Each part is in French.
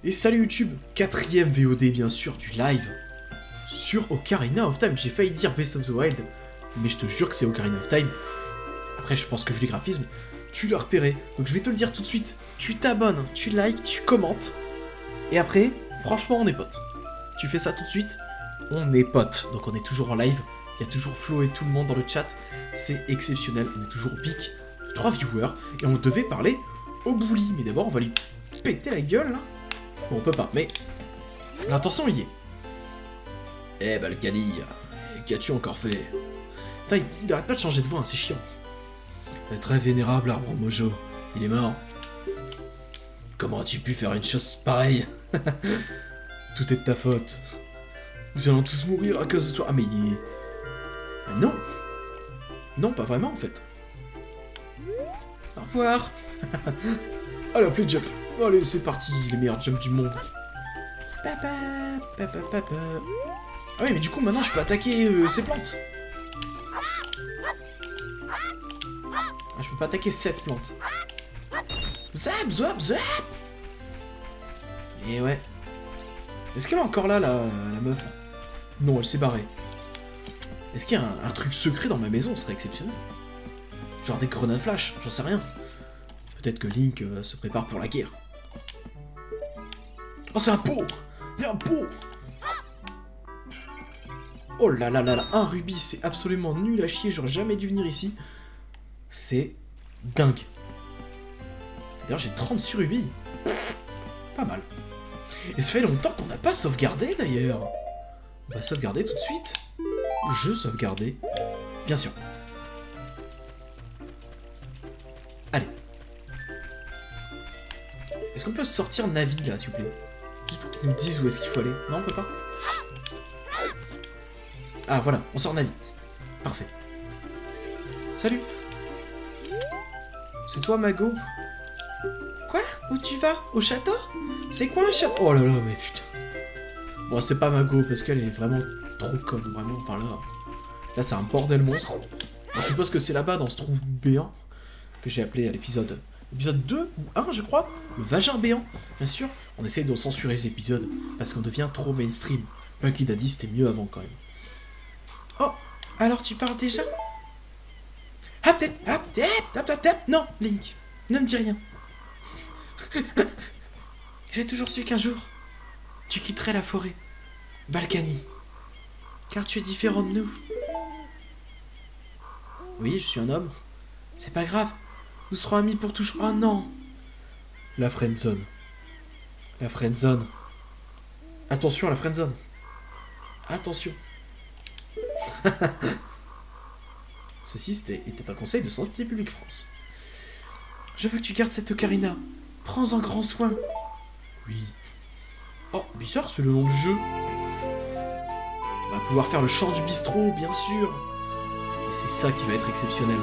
Et salut YouTube, quatrième VOD bien sûr du live sur Ocarina of Time. J'ai failli dire Breath of the Wild, mais je te jure que c'est Ocarina of Time. Après je pense que vu les graphismes, tu l'as repéré. Donc je vais te le dire tout de suite, tu t'abonnes, tu likes, tu commentes. Et après, franchement on est potes. Tu fais ça tout de suite, on est potes. Donc on est toujours en live, il y a toujours Flo et tout le monde dans le chat. C'est exceptionnel, on est toujours au pic de 3 viewers. Et on devait parler au bully, mais d'abord on va lui péter la gueule là. Bon, on peut pas, mais l'intention y est. Eh bah le Cali, qu'as-tu encore fait? Putain, il arrête pas de changer de voix, hein, c'est chiant. Le très vénérable arbre Mojo, il est mort. Comment as-tu pu faire une chose pareille? Tout est de ta faute. Nous allons tous mourir à cause de toi. Ah mais il est... Ah, non. Non, pas vraiment en fait. Au revoir. Allez, hop, les jump. Allez, c'est parti, les meilleurs jumps du monde. Papa, papa, papa. Ah oui, mais du coup, maintenant, je peux attaquer ces plantes. Ah, je peux pas attaquer cette plante. Zap, zap, zap. Et ouais. Est-ce qu'elle est encore là, la meuf là? Non, elle s'est barrée. Est-ce qu'il y a un truc secret dans ma maison? Ce serait exceptionnel. Genre des grenades flash, j'en sais rien. Peut-être que Link se prépare pour la guerre. Oh, c'est un pot! Il y a un pot! Oh là là là là, un rubis, c'est absolument nul à chier, j'aurais jamais dû venir ici. C'est dingue. D'ailleurs, j'ai 36 rubis. Pas mal. Et ça fait longtemps qu'on n'a pas sauvegardé, d'ailleurs. On va sauvegarder tout de suite. Je sauvegarder, bien sûr. Allez. Est-ce qu'on peut sortir Navi, là, s'il vous plaît? Juste pour qu'ils nous disent où est-ce qu'il faut aller. Non, on peut pas? Ah, voilà, on sort Navi. Parfait. Salut. C'est toi, Mago? Quoi? Où tu vas? Au château? C'est quoi un château? Oh là là, mais putain. Bon, c'est pas Mago, parce qu'elle est vraiment trop conne, vraiment. Enfin, là c'est un bordel monstre. Bon, je suppose que c'est là-bas, dans ce trou béant, que j'ai appelé à l'épisode 2 ou 1, je crois, le vagin béant. Bien sûr, on essaye de censurer les épisodes, parce qu'on devient trop mainstream. Punky Daddy, c'était mieux avant, quand même. Oh, alors tu parles déjà? Non, Link, ne me dis rien. J'ai toujours su qu'un jour, tu quitterais la forêt, Balkany, car tu es différent de nous. Oui, je suis un homme. C'est pas grave, nous serons amis pour toujours. Oh non! La friendzone. La friendzone. Attention à la friendzone. Attention. Ceci était un conseil de Santé publique France. Je veux que tu gardes cette ocarina. Prends-en grand soin. Oui. Oh, bizarre, c'est le nom du jeu. On va pouvoir faire le chant du bistrot, bien sûr. Et c'est ça qui va être exceptionnel.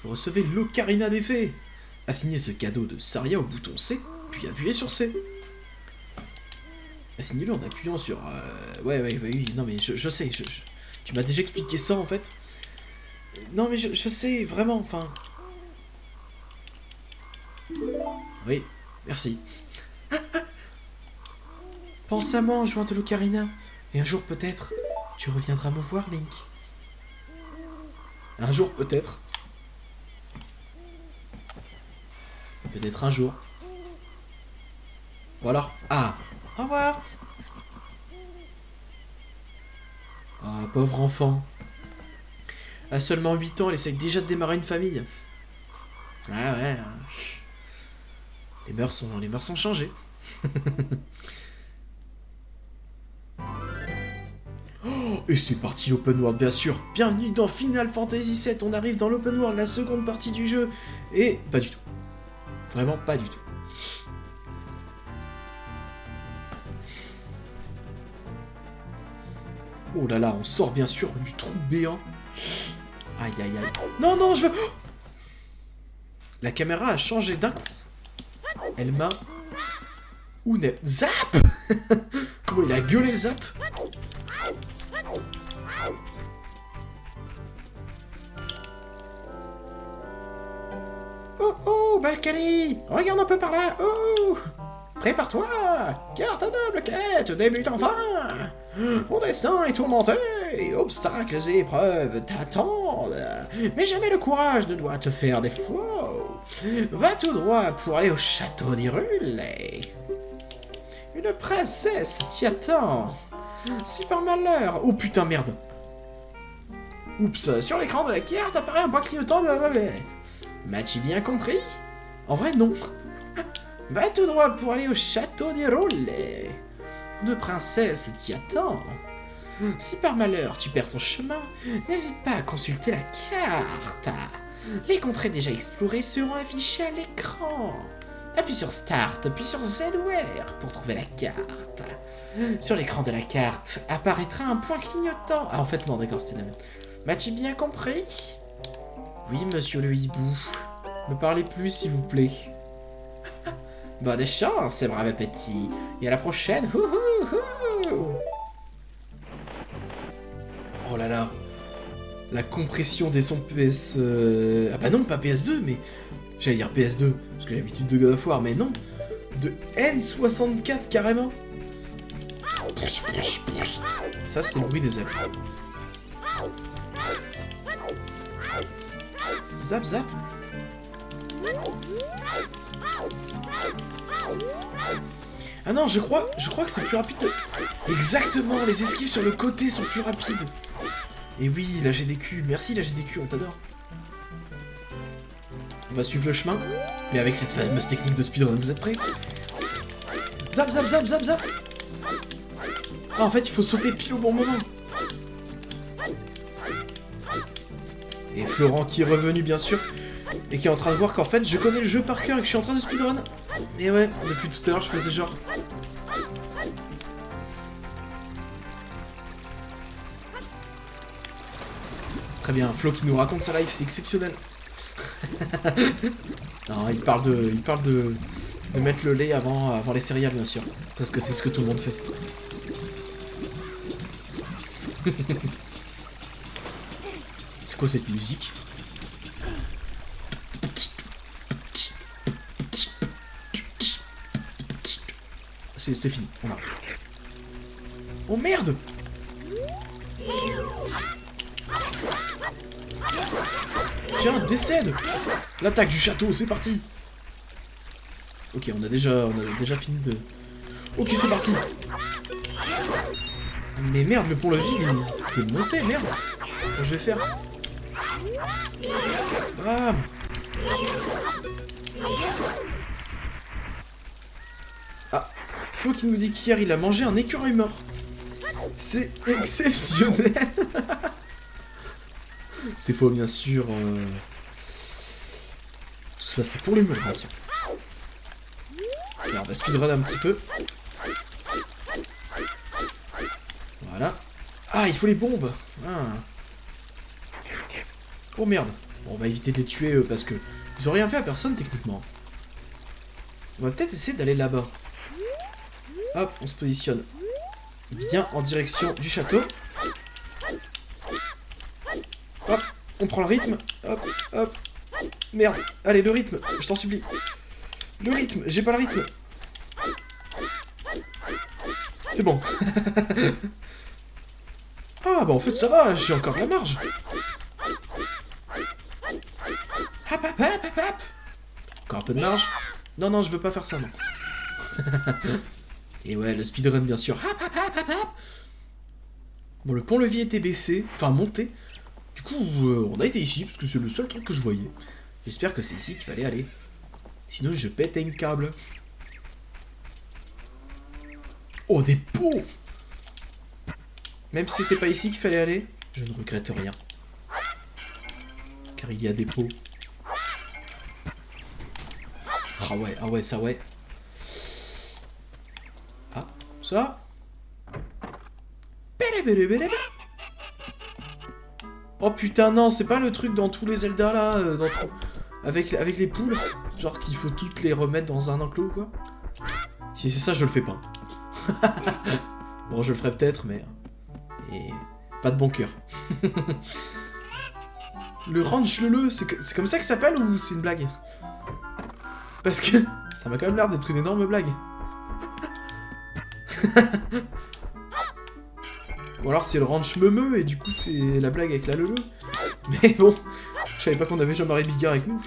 Vous recevez l'ocarina des fées. Assignez ce cadeau de Saria au bouton C, puis appuyez sur C. Assignez-le en appuyant sur... oui, non mais je sais, tu m'as déjà expliqué ça en fait. Non mais je sais, vraiment, enfin... Oui, merci. Pense à moi en jouant de l'ocarina, et un jour peut-être, tu reviendras me voir, Link. Un jour peut-être. Peut-être un jour. Ou alors... Ah, au revoir. Ah, pauvre enfant. À seulement 8 ans, elle essaye déjà de démarrer une famille. Ah ouais. Les mœurs sont changées. Oh, et c'est parti l'open world, bien sûr. Bienvenue dans Final Fantasy VII. On arrive dans l'open world, la seconde partie du jeu. Et pas du tout. Vraiment pas du tout. Oh là là, on sort bien sûr du trou béant. Aïe aïe aïe. Non, non, je veux... La caméra a changé d'un coup. Elle m'a... Zap. Comment il a gueulé le zap? Oh, Balkany! Regarde un peu par là! Oh! Prépare-toi! Car ta noble quête débute enfin! Mon destin est tourmenté! Obstacles et épreuves t'attendent! Mais jamais le courage ne doit te faire défaut! Va tout droit pour aller au château d'Hyrule! Une princesse t'y attend! Si par malheur... Oh putain, merde! Oups, sur l'écran de la carte apparaît un point clignotant de la monnaie. M'as-tu bien compris? En vrai, non. Va tout droit pour aller au château d'Hyrule. Une princesse t'y attend. Si par malheur tu perds ton chemin, n'hésite pas à consulter la carte. Les contrées déjà explorées seront affichées à l'écran. Appuie sur Start, puis sur ZWare pour trouver la carte. Sur l'écran de la carte apparaîtra un point clignotant. Ah, en fait, non, d'accord, c'était la même. M'as-tu bien compris? Oui, monsieur le hibou. Me parlez plus, s'il vous plaît. Bonne chance, brave petit. Et à la prochaine. Oh là là. La compression des sons PS... Ah bah non, pas PS2, mais... J'allais dire PS2, parce que j'ai l'habitude de God of War, mais non. De N64, carrément. Ça, c'est le bruit des ailes. Zap, zap. Ah non, je crois que c'est plus rapide. Exactement, les esquives sur le côté sont plus rapides. Et oui, la GDQ, merci la GDQ, on t'adore. On va suivre le chemin, mais avec cette fameuse technique de speedrun, vous êtes prêts? Zap, zap, zap, zap, zap. Ah, en fait, il faut sauter pile au bon moment. Et Florent qui est revenu, bien sûr, et qui est en train de voir qu'en fait, je connais le jeu par cœur et que je suis en train de speedrun. Et ouais, depuis tout à l'heure, je faisais genre... Très bien, Flo qui nous raconte sa life, c'est exceptionnel. Non, il parle de mettre le lait avant les céréales, bien sûr. Parce que c'est ce que tout le monde fait. C'est quoi cette musique? C'est fini, on arrête. Oh merde! Tiens, décède! L'attaque du château, c'est parti! Ok, on a déjà fini de... Ok, c'est parti! Mais merde, le pont-levis, il est monté, merde! Comment je vais faire? Ah! Ah! Flo qui nous dit qu'hier, il a mangé un écureuil mort. C'est exceptionnel! C'est faux, bien sûr. Tout ça, c'est pour l'humour, bien sûr. Alors, on va speedrun un petit peu. Voilà. Ah, il faut les bombes. Ah. Oh merde. Bon, on va éviter de les tuer parce que ils ont rien fait à personne, techniquement. On va peut-être essayer d'aller là-bas. Hop, on se positionne bien en direction du château. Hop, on prend le rythme. Hop, hop. Merde. Allez, le rythme, je t'en supplie. Le rythme, j'ai pas le rythme. C'est bon. Ah, bah en fait, ça va, j'ai encore de la marge. Hop, hop, hop, hop, hop. Encore un peu de marge. Non, non, je veux pas faire ça, non. Et ouais, le speedrun, bien sûr. Hop, hop, hop, hop, hop. Bon, le pont-levis était baissé, enfin monté. Du coup, on a été ici, parce que c'est le seul truc que je voyais. J'espère que c'est ici qu'il fallait aller. Sinon, je pète un câble. Oh, des pots! Même si c'était pas ici qu'il fallait aller, je ne regrette rien. Car il y a des pots. Ah ouais, ça ouais. Ah, ça. Oh putain, non, c'est pas le truc dans tous les Zelda là, avec les poules. Genre qu'il faut toutes les remettre dans un enclos ou quoi. Si c'est ça, je le fais pas. Bon, je le ferai peut-être, mais... Et... pas de bon cœur. Le ranch lele, c'est comme ça qu'il s'appelle ou c'est une blague? Parce que ça m'a quand même l'air d'être une énorme blague. Ou alors c'est le ranch meumeux et du coup c'est la blague avec la lele. Mais bon, je savais pas qu'on avait Jean-Marie Bigard avec nous.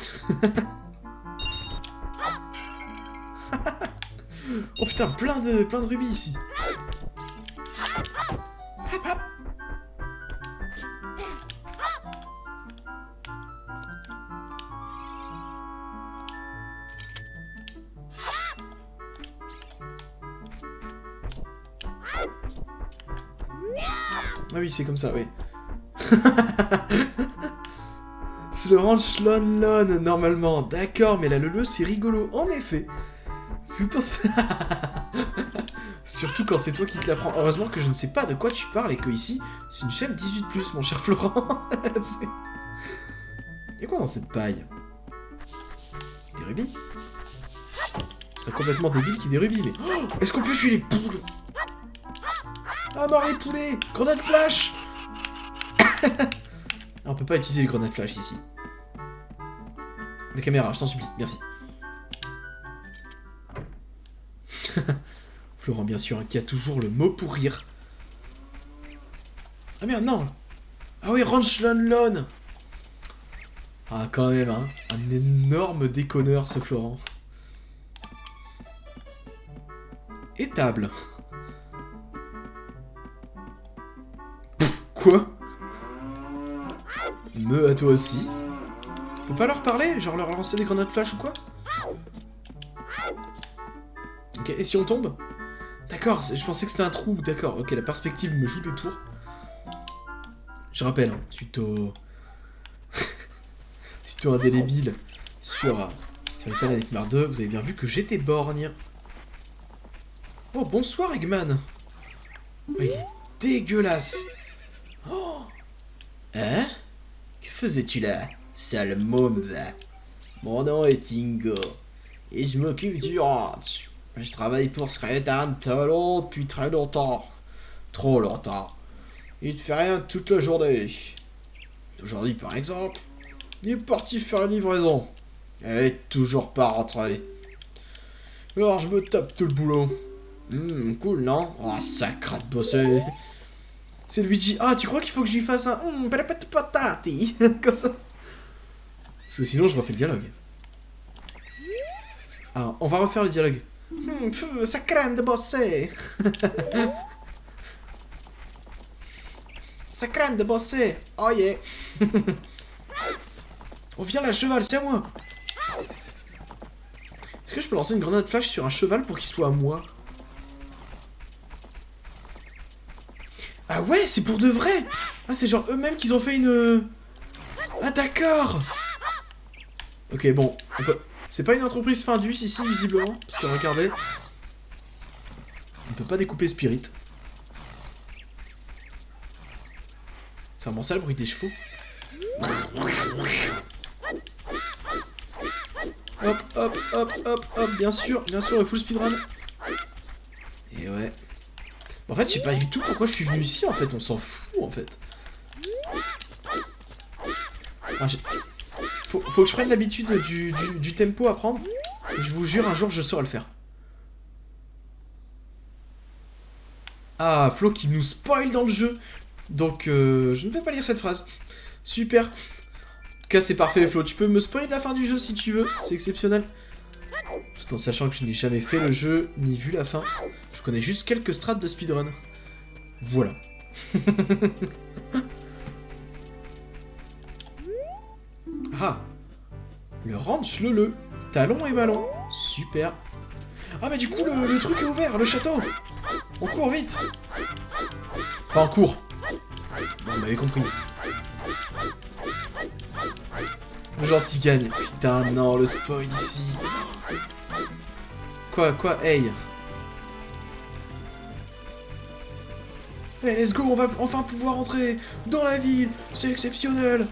Oh putain, plein de rubis ici. Hop, hop. Ah oui, c'est comme ça, oui. C'est le ranch Lon Lon, normalement. D'accord, mais la lele, c'est rigolo. En effet. Surtout quand c'est toi qui te l'apprends. Heureusement que je ne sais pas de quoi tu parles et que ici, c'est une chaîne 18+, mon cher Florent. Y'a quoi dans cette paille? Des rubis? Ce serait complètement débile qu'il y ait des rubis, mais... Oh, est-ce qu'on peut tuer les poules? Ah, mort les poulets! Grenade flash! On peut pas utiliser les grenades flash ici. La caméra, je t'en supplie, merci. Florent, bien sûr, hein, qui a toujours le mot pour rire. Ah merde, non! Ah oui, Ranch Lon Lon! Ah, quand même, hein. Un énorme déconneur, ce Florent. Étable. Pff, quoi? Me à toi aussi. On peut pas leur parler? Genre leur lancer des grenades flash ou quoi? Ok, et si on tombe? D'accord, je pensais que c'était un trou. D'accord, ok, la perspective me joue des tours. Je rappelle, hein, suite au indélébile sur Little Nightmares 2, vous avez bien vu que j'étais borgne. Oh, bonsoir Eggman. Oh, il est dégueulasse. Oh. Hein? Que faisais-tu là, sale môme va? Mon nom est Ingo, et je m'occupe du ranch. Je travaille pour Scretan Talon depuis très longtemps. Trop longtemps. Il ne fait rien toute la journée. Aujourd'hui, par exemple, il est parti faire une livraison. Il est toujours pas rentré. Alors je me tape tout le boulot. Cool, non? Ah, sacre de bosser. C'est Luigi. Ah, tu crois qu'il faut que je lui fasse un patati comme ça? Parce que sinon, je refais le dialogue. Ah, on va refaire le dialogue. Ça craint de bosser. Ça craint de bosser. Oh yeah. On vient là, cheval, c'est à moi. Est-ce que je peux lancer une grenade flash sur un cheval pour qu'il soit à moi? Ah ouais, c'est pour de vrai. Ah, c'est genre eux-mêmes qu'ils ont fait une... Ah d'accord. Ok, bon, on peut... C'est pas une entreprise Findus ici, visiblement, parce que regardez, on peut pas découper Spirit. C'est vraiment ça le bruit des chevaux. Hop, hop, hop, hop, hop, bien sûr, le full speedrun. Et ouais. En fait, je sais pas du tout pourquoi je suis venu ici, en fait, on s'en fout, en fait. Ah, faut que je prenne l'habitude du tempo à prendre. Et je vous jure, un jour, je saurai le faire. Ah, Flo qui nous spoil dans le jeu. Donc, je ne vais pas lire cette phrase. Super. En tout cas, c'est parfait, Flo. Tu peux me spoiler de la fin du jeu si tu veux. C'est exceptionnel. Tout en sachant que je n'ai jamais fait le jeu, ni vu la fin. Je connais juste quelques strats de speedrun. Voilà. Ah. Le ranch le. Talon et ballon. Super. Ah, mais du coup, le truc est ouvert, le château. On court vite. Enfin, on court. Bon, on m'avait compris. Le gentil gagne. Putain, non, le spoil ici. Quoi, hey. Hey, let's go, on va enfin pouvoir entrer dans la ville. C'est exceptionnel.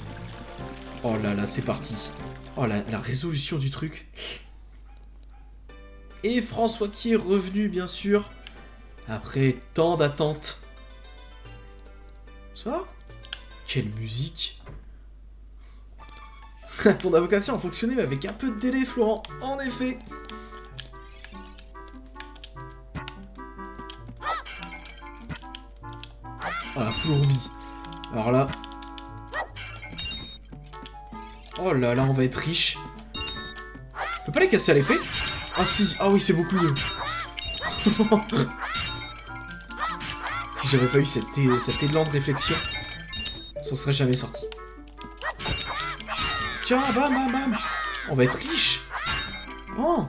Oh là là, c'est parti. Oh, la résolution du truc. Et François qui est revenu, bien sûr. Après tant d'attentes. Ça? Quelle musique. Ton invocation a fonctionné, mais avec un peu de délai, Florent. En effet. Ah, full Ruby. Alors là... Oh là là, on va être riche. On peut pas les casser à l'épée? Ah si, ah oui, c'est beaucoup mieux. Si j'avais pas eu cet élan de réflexion, ça serait jamais sorti. Tiens, bam, bam, bam. On va être riche. Oh.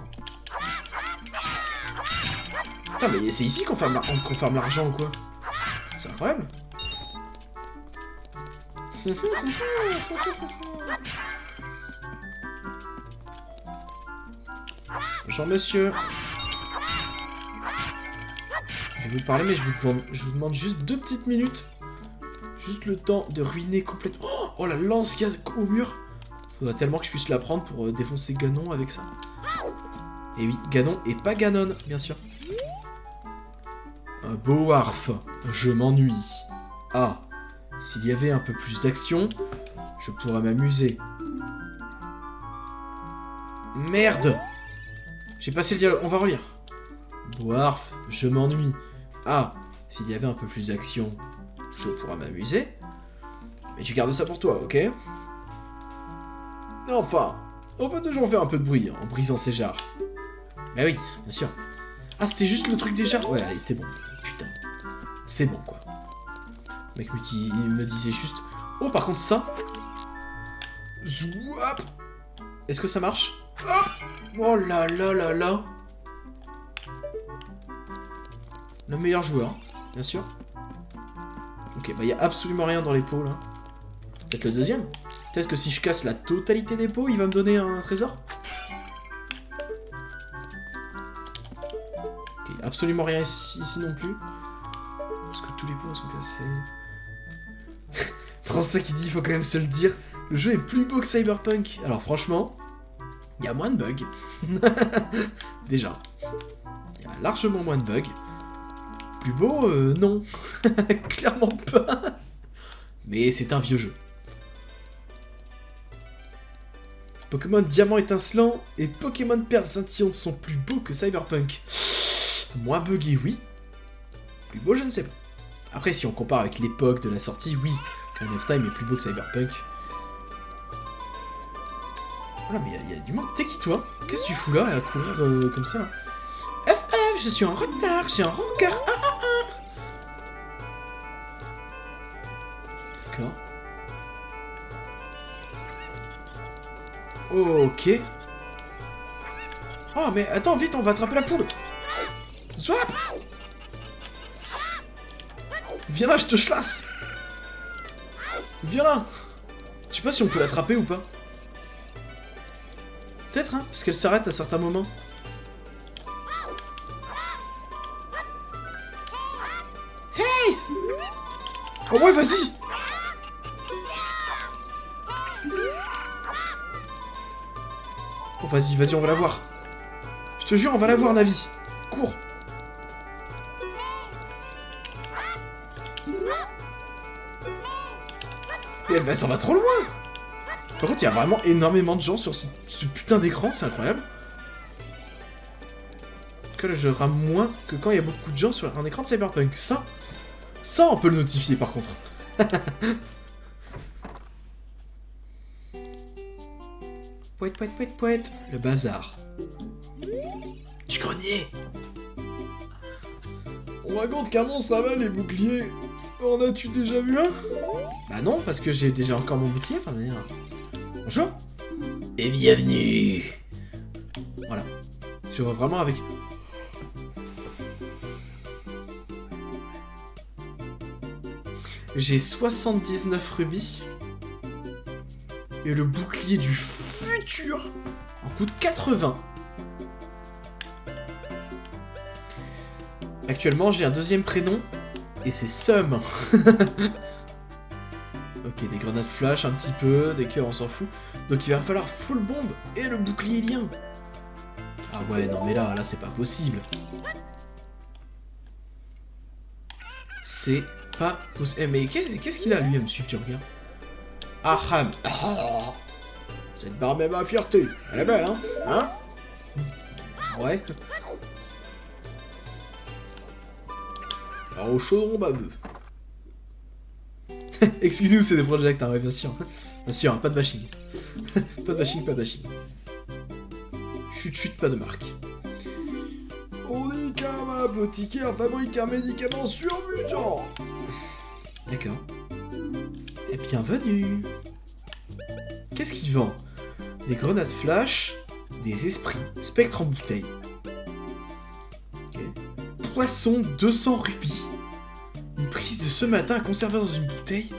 Putain, mais c'est ici qu'on farme l'argent ou quoi? C'est incroyable. Bonjour monsieur. Je vais vous parler, mais je vous demande juste 2 petites minutes. Juste le temps de ruiner complètement... Oh, la lance qu'il y a au mur. Faudrait tellement que je puisse la prendre pour défoncer Ganon avec ça. Et oui, Ganon et pas Ganon, bien sûr. Un beau Warf, je m'ennuie. Ah, s'il y avait un peu plus d'action, je pourrais m'amuser. Merde! J'ai passé le dialogue, on va relire. Warf, je m'ennuie. Ah, s'il y avait un peu plus d'action, je pourrais m'amuser. Mais tu gardes ça pour toi, ok? Enfin, on peut toujours faire un peu de bruit en brisant ces jarres. Bah oui, bien sûr. Ah, c'était juste le truc des jarres? Ouais, allez, c'est bon. Putain. C'est bon, quoi. Le mec me disait juste... Oh, par contre, ça... Zouap. Est-ce que ça marche? Hop. Oh là là là là. Le meilleur joueur, bien sûr. Ok, bah il y a absolument rien dans les pots, là. Peut-être le deuxième? Peut-être que si je casse la totalité des pots, il va me donner un trésor? Ok, absolument rien ici non plus. Parce que tous les pots sont cassés. Français qui dit, il faut quand même se le dire, le jeu est plus beau que Cyberpunk. Alors franchement, il y a moins de bugs. Déjà. Il y a largement moins de bugs. Plus beau, non. Clairement pas. Mais c'est un vieux jeu. Pokémon Diamant étincelant et Pokémon Perle scintillante sont plus beaux que Cyberpunk. Moins buggé, oui. Plus beau, je ne sais pas. Après, si on compare avec l'époque de la sortie, oui. Ocarina of Time est plus beau que Cyberpunk. Voilà, mais il y a du monde. T'es qui, toi? Qu'est-ce que tu fous là, à courir comme ça, là? FF, je suis en retard, j'ai un rancœur. D'accord. Ok. Oh, mais attends, vite, on va attraper la poule. Swap. Viens là, je te chlasse. Viens là. Je sais pas si on peut l'attraper ou pas. Peut-être, hein, parce qu'elle s'arrête à certains moments. Hey! Oh ouais, vas-y! Oh, vas-y, vas-y, on va la voir. Je te jure, on va la voir, Navi. Cours. Et elle s'en va trop loin. Par contre, il y a vraiment énormément de gens sur ce putain d'écran, c'est incroyable. En tout cas, là, je rame moins que quand il y a beaucoup de gens sur un écran de Cyberpunk. Ça, on peut le notifier, par contre. Poète, poète, poète, poète. Le bazar. Du grenier. On raconte qu'un monstre avale les boucliers. En as-tu déjà vu un? Bah non, parce que j'ai déjà encore mon bouclier, enfin, mais... Bonjour. Et bienvenue. Voilà. Je vois vraiment avec... J'ai 79 rubis. Et le bouclier du futur en coûte 80. Actuellement, j'ai un deuxième prénom. Et c'est Sum. Ok, des grenades flash un petit peu, des cœurs on s'en fout. Donc il va falloir full bombe et le bouclier lien. Ah ouais, non mais là c'est pas possible. C'est pas possible. Eh, mais qu'est-ce qu'il a lui à me suivre, tu regardes? Ah, Ham. Oh. Cette barbe est ma fierté. Elle est belle, hein? Hein? Ouais. Alors au chaudron baveux. Excuse-nous, c'est des projects, hein, bien sûr. Bien sûr, pas de bashing. Pas de bashing, pas de bashing. Chut, chut, pas de marque. Onikama, boutiquière fabrique un médicament surmutant. D'accord. Et bienvenue. Qu'est-ce qu'il vend? Des grenades flash, des esprits, spectre en bouteille. Ok. Poisson 200 rubis. Une prise de ce matin à conserver dans une bouteille.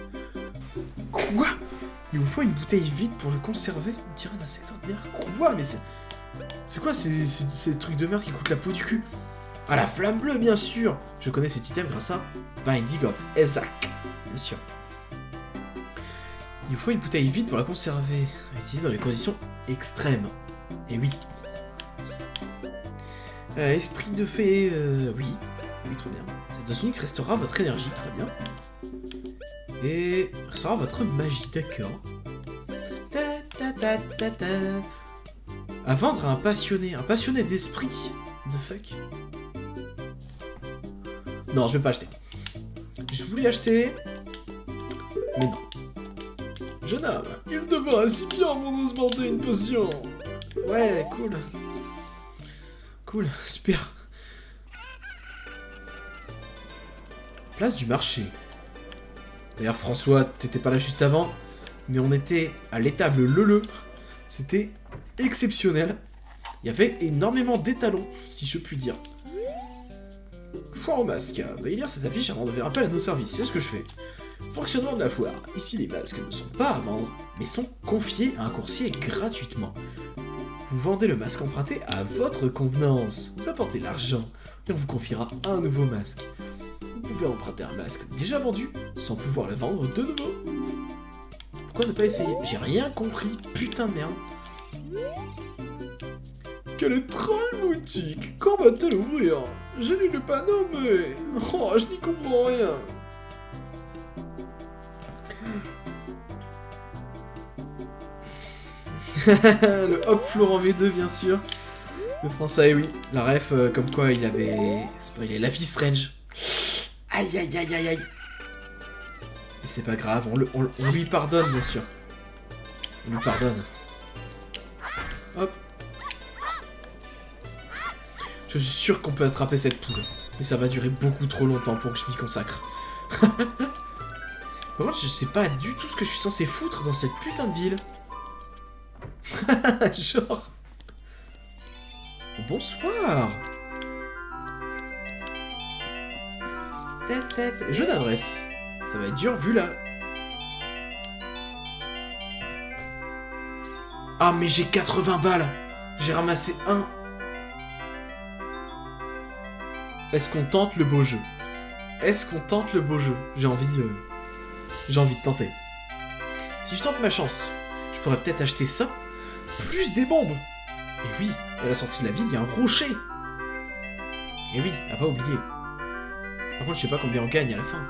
Quoi? Il vous faut une bouteille vide pour le conserver? On dirait un insecte ordinaire. Quoi? Mais c'est quoi ces trucs de merde qui coûtent la peau du cul? Ah, la flamme bleue, bien sûr! Je connais cet item grâce à Binding of Isaac. Bien sûr. Il vous faut une bouteille vide pour la conserver, à utiliser dans les conditions extrêmes. Et oui. Esprit de fée, oui. Oui, très bien. Cette dose unique restaurera votre énergie, très bien. Et restaurera votre magie, d'accord. À vendre à un passionné d'esprit. The fuck. Non, je vais pas acheter. Je voulais acheter, mais non. Jeune homme, il te va si bien pour nous porter une potion. Ouais, cool. Cool, super. Place du marché. D'ailleurs, François, t'étais pas là juste avant, mais on était à l'étable Lele. C'était exceptionnel. Il y avait énormément d'étalons, si je puis dire. Foire aux masques. Veuillez lire cette affiche avant de faire appel à nos services. C'est ce que je fais. Fonctionnement de la foire. Ici, les masques ne sont pas à vendre, mais sont confiés à un coursier gratuitement. Vous vendez le masque emprunté à votre convenance. Vous apportez l'argent et on vous confiera un nouveau masque. Vous pouvez emprunter un masque déjà vendu sans pouvoir le vendre de nouveau. Pourquoi ne pas essayer? J'ai rien compris, putain de merde. Quelle étrange boutique! Quand va-t-elle ouvrir? J'ai lu le panneau, mais... Oh, je n'y comprends rien. Le Hop Florent V2, bien sûr. Le français, oui. La ref, comme quoi il avait... spoilé la fille Strange. Aïe, aïe, aïe, aïe, aïe. Mais c'est pas grave, on lui pardonne, bien sûr. On lui pardonne. Hop. Je suis sûr qu'on peut attraper cette poule. Mais ça va durer beaucoup trop longtemps pour que je m'y consacre. Par contre, je sais pas du tout ce que je suis censé foutre dans cette putain de ville. Genre... Bonsoir. Jeu d'adresse. Ça va être dur vu là. Ah mais j'ai 80 balles. J'ai ramassé un. Est-ce qu'on tente le beau jeu? Est-ce qu'on tente le beau jeu? J'ai envie de tenter. Si je tente ma chance, je pourrais peut-être acheter ça, plus des bombes. Et oui, à la sortie de la ville, il y a un rocher. Et oui, à pas oublier. Par contre, je sais pas combien on gagne à la fin.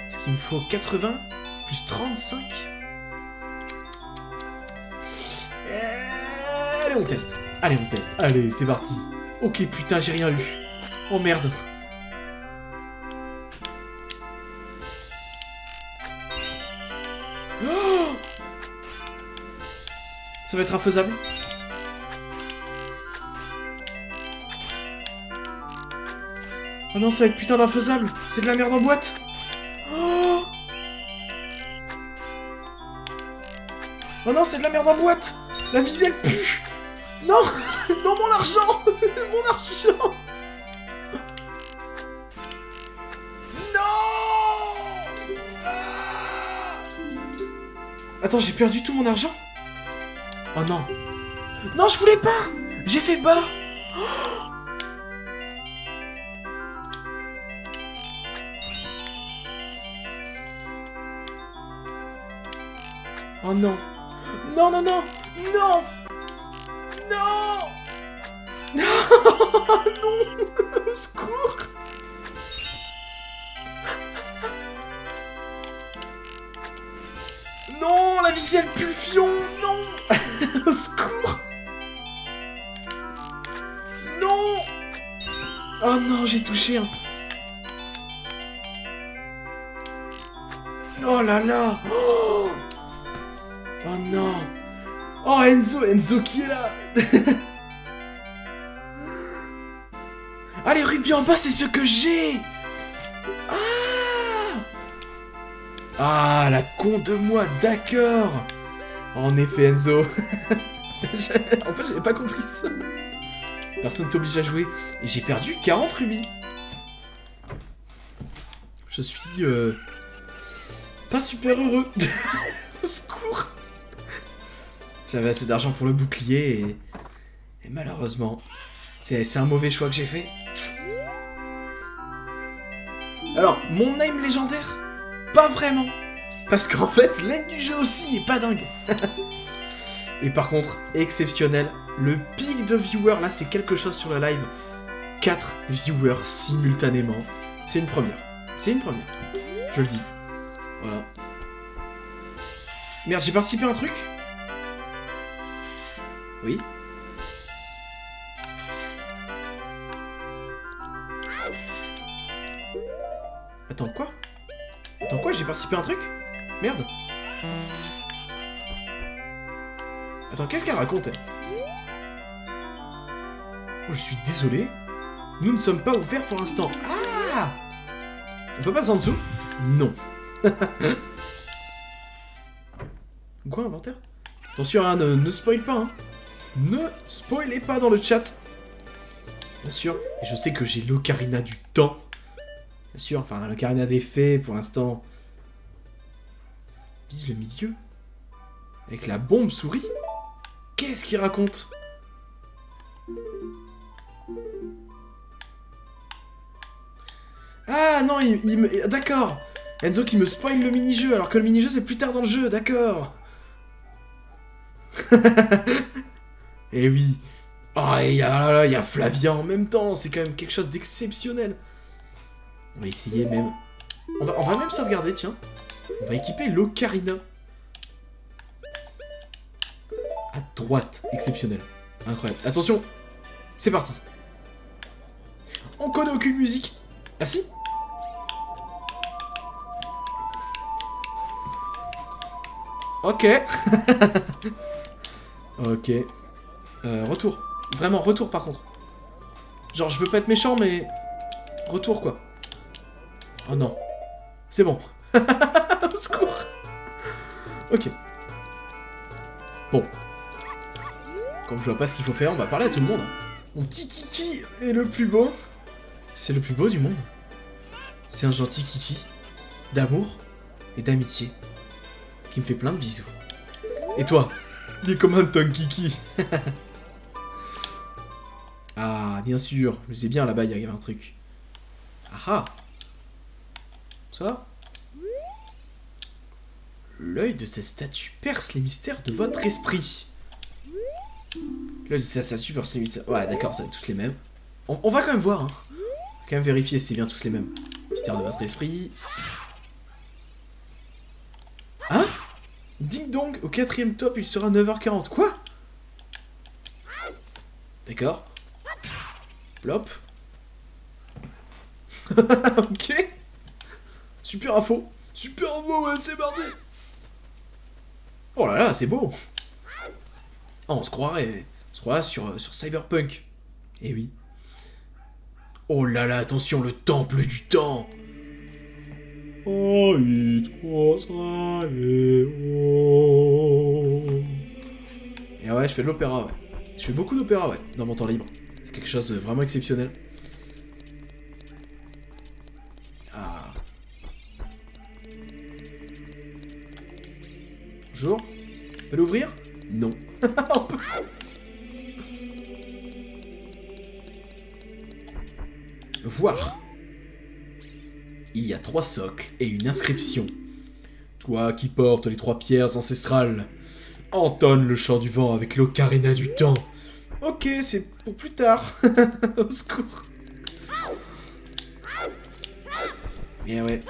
Est-ce qu'il me faut 80 plus 35? Allez, on teste. Allez, on teste. Allez, c'est parti. Ok, putain, j'ai rien lu. Oh merde. Oh, ça va être infaisable. Oh non, ça va être putain d'infaisable. C'est de la merde en boîte. Oh, oh non, c'est de la merde en boîte. La visée, elle pue. Non. Non, mon argent. Mon argent. Attends, j'ai perdu tout mon argent? Oh non. Non, je voulais pas. J'ai fait bas. Oh non. Non, non, non. Non. Non. Non. Non. Au secours. Non, la visée elle pue le fion. Non. Oh non, j'ai touché un... Oh là là. Oh, oh non. Oh Enzo, Enzo qui est là. Ah, les rubis en bas, c'est ce que j'ai. Ah. Ah, la con de moi, d'accord. En effet, Enzo. En fait, j'avais pas compris ça. Personne t'oblige à jouer. Et j'ai perdu 40 rubis. Je suis... pas super heureux. Au secours. J'avais assez d'argent pour le bouclier et malheureusement, c'est un mauvais choix que j'ai fait. Alors, mon name légendaire? Pas vraiment. Parce qu'en fait, l'aime du jeu aussi est pas dingue. Et par contre, exceptionnel, le pic de viewers, là, c'est quelque chose sur le live. 4 viewers simultanément. C'est une première. C'est une première. Je le dis. Voilà. Merde, j'ai participé à un truc? Oui. Attends, quoi? Attends, quoi? J'ai participé à un truc? Merde. Attends, qu'est-ce qu'elle raconte, elle? Oh, je suis désolé. Nous ne sommes pas ouverts pour l'instant. Ah! On peut passer en dessous? Non. Quoi, inventaire? Attention, hein, ne spoil pas, hein. Ne spoilez pas dans le chat. Bien sûr. Et je sais que j'ai l'ocarina du temps. Bien sûr, enfin, l'ocarina des fées, pour l'instant. Vise le milieu. Avec la bombe souris. Qu'est-ce qu'il raconte? Ah non, il me... D'accord. Enzo qui me spoil le mini-jeu, alors que le mini-jeu c'est plus tard dans le jeu, d'accord. Eh oui. Oh, et il y a Flavia en même temps, c'est quand même quelque chose d'exceptionnel. On va essayer même... On va même sauvegarder, tiens. On va équiper l'ocarina. À droite, exceptionnel. Incroyable. Attention, c'est parti. On connaît aucune musique. Ah si? Ok. Ok. Retour. Vraiment, retour par contre. Genre, je veux pas être méchant, mais... Retour, quoi. Oh non. C'est bon. Au secours. Ok. Bon. Comme je vois pas ce qu'il faut faire, on va parler à tout le monde. Mon petit Kiki est le plus beau. C'est le plus beau du monde. C'est un gentil Kiki. D'amour et d'amitié. Qui me fait plein de bisous. Et toi? Il est comment ton Kiki? Ah, bien sûr. Je sais bien, là-bas, il y avait un truc. Ah ah. Ça va? L'œil de cette statue perce les mystères de votre esprit. L'œil de cette statue perce les mystères... Ouais, d'accord, c'est tous les mêmes. On va quand même voir, hein. On va quand même vérifier si c'est bien tous les mêmes. Mystère de votre esprit... Hein? Ding dong, au 4ème top, il sera 9h40. Quoi? D'accord. Plop. Ok. Super info. Super info, ouais, c'est mardi. Oh là là, c'est beau. Oh, on se croirait sur Cyberpunk. Eh oui. Oh là là, attention, le temple du temps. Oh, it was Et ouais, je fais de l'opéra, ouais. Je fais beaucoup d'opéra, ouais, dans mon temps libre. C'est quelque chose de vraiment exceptionnel. Ah. Bonjour. On peut l'ouvrir? Non. On peut... Voir. Il y a 3 socles et une inscription. Toi qui portes les 3 pierres ancestrales, entonne le chant du vent avec l'ocarina du temps. Ok, c'est pour plus tard. Au secours. Et ouais.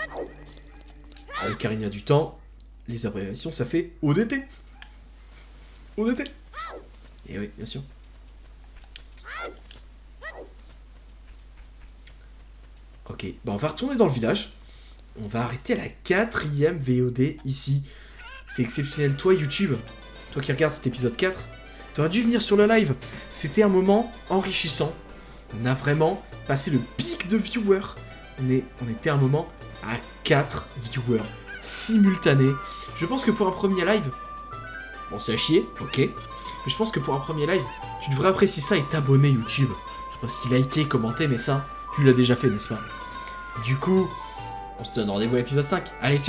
L'ocarina du temps, les abréviations, ça fait ODT. ODT. Et oui, bien sûr. Ok, bah on va retourner dans le village. On va arrêter la 4e VOD ici. C'est exceptionnel. Toi, YouTube, toi qui regardes cet épisode 4, t'aurais dû venir sur le live. C'était un moment enrichissant. On a vraiment passé le pic de viewers. On était un moment à 4 viewers simultanés. Je pense que pour un premier live, bon c'est à chier, ok. Mais je pense que pour un premier live, tu devrais apprécier ça et t'abonner YouTube. Je pense qu'il liker, commenter, mais ça, tu l'as déjà fait, n'est-ce pas? Du coup, on se donne rendez-vous à l'épisode 5. Allez, ciao!